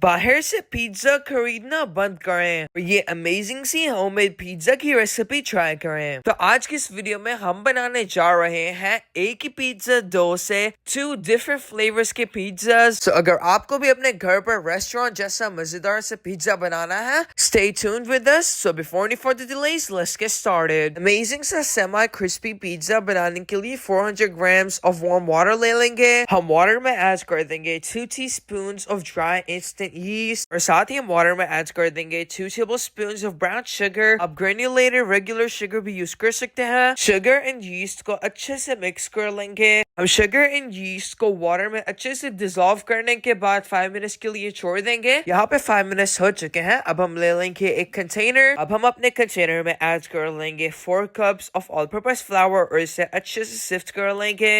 बाहर से पिज्जा खरीदना बंद करें और ये अमेजिंग सी होममेड पिज्जा की रेसिपी ट्राई करें। तो आज की इस वीडियो में हम बनाने जा रहे हैं एक ही पिज्जा डो से 2 डिफरेंट फ्लेवर्स के पिज्जास। तो अगर आपको भी अपने घर पर रेस्टोरेंट जैसा मजेदार से पिज्जा बनाना है, stay tuned with us. So before any further delays, let's get started. Amazing सा सेमी क्रिस्पी पिज्जा बनाने के लिए 400 grams of warm water ले लेंगे। हम वाटर में ऐड कर देंगे 2 teaspoons of dry instant yeast और साथ ही हम वाटर में ऐड कर देंगे 2 tablespoons of brown sugar। अब granulated regular sugar भी यूज कर सकते हैं। शुगर एंड यीस्ट को अच्छे से मिक्स कर लेंगे। हम शुगर एंड यीस्ट को वाटर में अच्छे से डिसॉल्व करने के बाद 5 मिनट्स के लिए छोड़ देंगे। यहाँ पे 5 मिनट्स हो चुके हैं। अब हम ले लेंगे एक कंटेनर। अब हम अपने कंटेनर में ऐड कर लेंगे 4 cups of all purpose flower और इसे अच्छे से सिफ्ट कर लेंगे।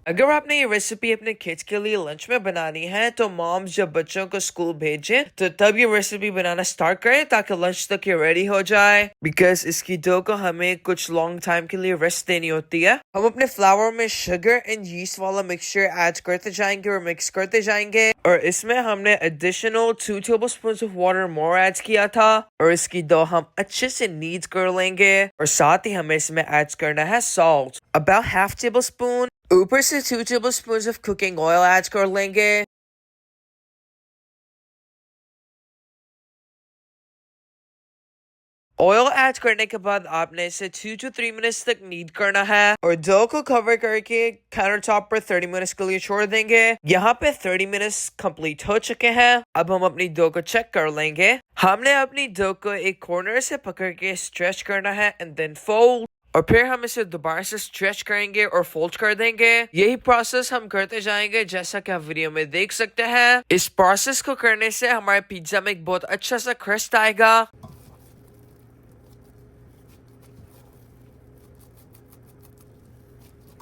अगर आपने ये रेसिपी अपने किड्स के लिए लंच में बनानी है तो मॉम्स जब बच्चों को स्कूल भेजें तो तब ये रेसिपी बनाना स्टार्ट करें ताकि लंच तक ये रेडी हो जाए। बिकॉज इसकी डो को हमें कुछ लॉन्ग टाइम के लिए रेस्ट देनी होती है। हम अपने फ्लावर में शुगर एंड यीस्ट वाला मिक्सचर ऐड करते जाएंगे और मिक्स करते जाएंगे और इसमें हमने additional 2 tablespoons of water more add किया था और इसकी डो हम अच्छे से नीड कर लेंगे और साथ ही हमें इसमें ऐड करना है सॉल्ट about ½ tablespoon। ऊपर से 2 tablespoons of cooking oil add कर लेंगे। ऑयल ऐड करने के बाद आपने इसे 2 to 3 मिनट्स तक नीड करना है और डो को कवर करके काउंटर टॉप पर 30 मिनट्स के लिए छोड़ देंगे। यहाँ पे 30 मिनट्स कंप्लीट हो चुके हैं। अब हम अपनी डो को चेक कर लेंगे। हमने अपनी डो को एक कॉर्नर से पकड़ के स्ट्रेच करना है एंड देन फोल्ड और फिर हम इसे दोबारा से स्ट्रेच करेंगे और फोल्ड कर देंगे। यही प्रोसेस हम करते जाएंगे जैसा कि आप वीडियो में देख सकते हैं। इस प्रोसेस को करने से हमारे पिज्जा में एक बहुत अच्छा सा क्रस्ट आएगा।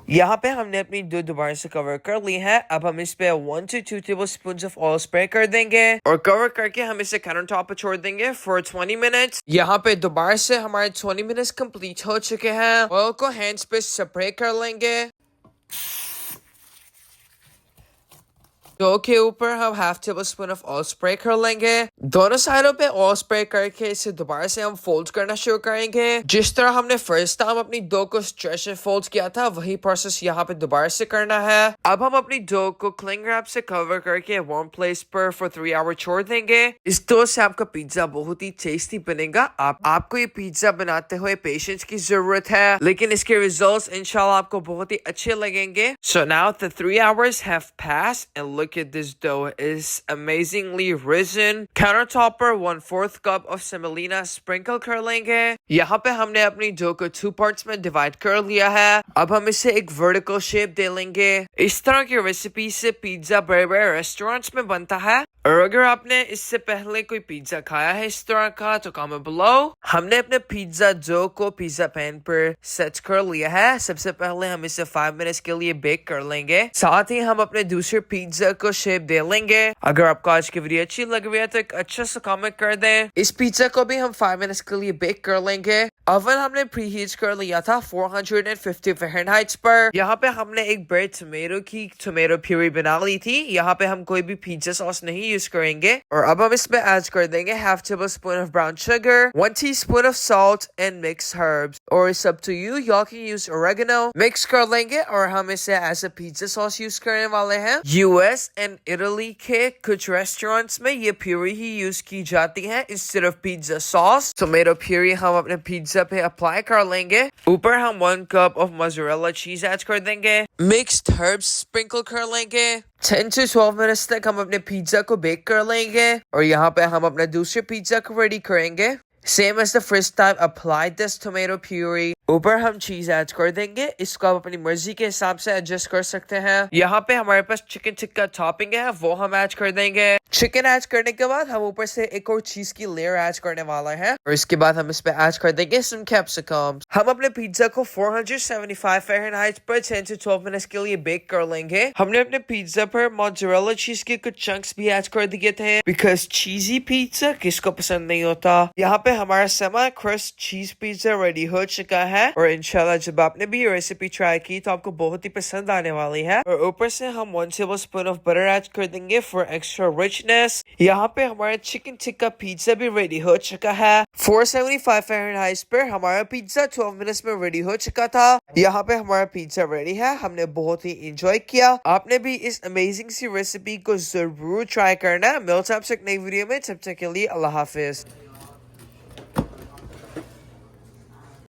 यहाँ पे हमने अपनी डो दोबारा से कवर कर ली है। अब हम इस पे 1 to 2 tablespoons of oil spray कर देंगे और कवर करके हम इसे काउंटर टॉप पर छोड़ देंगे फॉर 20 मिनट्स। यहाँ पे दोबारा से हमारे 20 मिनट्स कंप्लीट हो चुके हैं। ऑयल को हैंड्स पे स्प्रे कर लेंगे। डो के ऊपर हम ½ tablespoon ऑफ ऑयल स्प्रे कर लेंगे। दोनों साइडों पे ऑयल स्प्रे करके इसे दोबारा से हम फोल्ड करना शुरू करेंगे। जिस तरह हमने फर्स्ट टाइम अपनी डो को स्ट्रेच एंड फोल्ड किया था वही प्रोसेस यहाँ पे दोबारा से करना है। अब हम अपनी डो को क्लिंग रैप से कवर करके वार्म प्लेस पर फॉर 3 आवर छोड़ देंगे। इस डो से आपका पिज्जा बहुत ही टेस्टी बनेगा। आपको ये पिज्जा बनाते हुए पेशेंस की जरूरत है, लेकिन इसके रिजल्ट्स इंशाल्लाह आपको बहुत ही अच्छे लगेंगे। So now the 3 hours have passed and look at this dough is amazingly risen. Countertop पर 1/4 cup of semolina sprinkle कर लेंगे। यहाँ पे हमने अपनी डो को 2 parts में डिवाइड कर लिया है। अब हम इसे एक वर्टिकल शेप दे लेंगे। इस तरह की रेसिपी से पिज्जा बड़े बड़े रेस्टोरेंट्स में बनता है और अगर आपने इससे पहले कोई पिज्जा खाया है इस तरह का तो कमेंट बिलो। हमने अपने पिज्जा डो को पिज्जा पैन पर सेट कर लिया है। सबसे पहले हम इसे 5 मिनट्स के लिए बेक कर लेंगे। साथ ही हम अपने दूसरे पिज्जा को शेप दे लेंगे। अगर आपको आज की वीडियो अच्छी लग रही है तो एक अच्छा सा कमेंट कर दें। इस पिज्जा को भी हम 5 मिनट्स के लिए बेक कर लेंगे। ओवन हमने प्री हीट कर लिया था 450 फ़ारेनहाइट पर। यहाँ पे हमने एक ब्रेड टोमेटो की टोमेटो प्यूरी बना ली थी। यहाँ पे हम कोई भी पिज्जा सॉस नहीं यूज करेंगे और अब हम इसमें ऐड कर देंगे ½ tablespoon of brown sugar, 1 teaspoon of salt and mixed herbs और it's up to you, y'all can use oregano। Mix कर लेंगे और हम इसे as a pizza sauce use करने वाले हैं। यूएस एंड इटली के कुछ रेस्टोरेंट्स में ये प्यूरी ही यूज की जाती है instead of pizza sauce. Tomato puree हम अपने पिज्जा पे अप्लाई कर लेंगे। ऊपर हम 1 cup of mozzarella चीज ऐड कर देंगे। मिक्स्ड हर्ब्स स्प्रिंकल कर लेंगे। 10 to 12 मिनट्स तक हम अपने पिज्जा को बेक कर लेंगे और यहाँ पे हम अपने दूसरे पिज्जा को रेडी करेंगे। Same as the first time, apply this tomato puree। ऊपर हम चीज ऐड कर देंगे। इसको आप अपनी मर्जी के हिसाब से एडजस्ट कर सकते हैं। यहाँ पे हमारे पास चिकन टिक्का टॉपिंग है वो हम ऐड कर देंगे। चिकन ऐड करने के बाद हम ऊपर से एक और चीज की लेयर ऐड करने वाला है और इसके बाद हम इस पे ऐड कर देंगे some capsicums। हम अपने पिज्जा को 475 फ़ारेनहाइट पर 10 to 12 मिनट्स के लिए बेक कर लेंगे। हमने अपने पिज्जा पर मोज़रेला चीज के कुछ चंक्स भी ऐड कर दिए थे बिकॉज चीजी पिज्जा किसको पसंद नहीं होता। यहाँ पे हमारा सेमा क्रस्ट चीज पिज्जा रेडी हो चुका है और इंशाल्लाह जब आपने भी ये रेसिपी ट्राई की तो आपको बहुत ही पसंद आने वाली है। और ऊपर से हम 1 टेबलस्पून ऑफ बटर ऐड कर देंगे फॉर एक्स्ट्रा रिचनेस। यहाँ पे हमारा चिकन टिक्का पिज्जा भी रेडी हो चुका है। 475 फ़ारेनहाइट पर हमारा पिज्जा 12 मिनट्स में रेडी हो चुका था। यहाँ पे हमारा पिज्जा रेडी है। हमने बहुत ही इंजॉय किया। आपने भी इस अमेजिंग सी रेसिपी को जरूर ट्राई करना। मिलते हैं आपसे एक नई वीडियो में, तब तक के लिए अल्लाह हाफिज।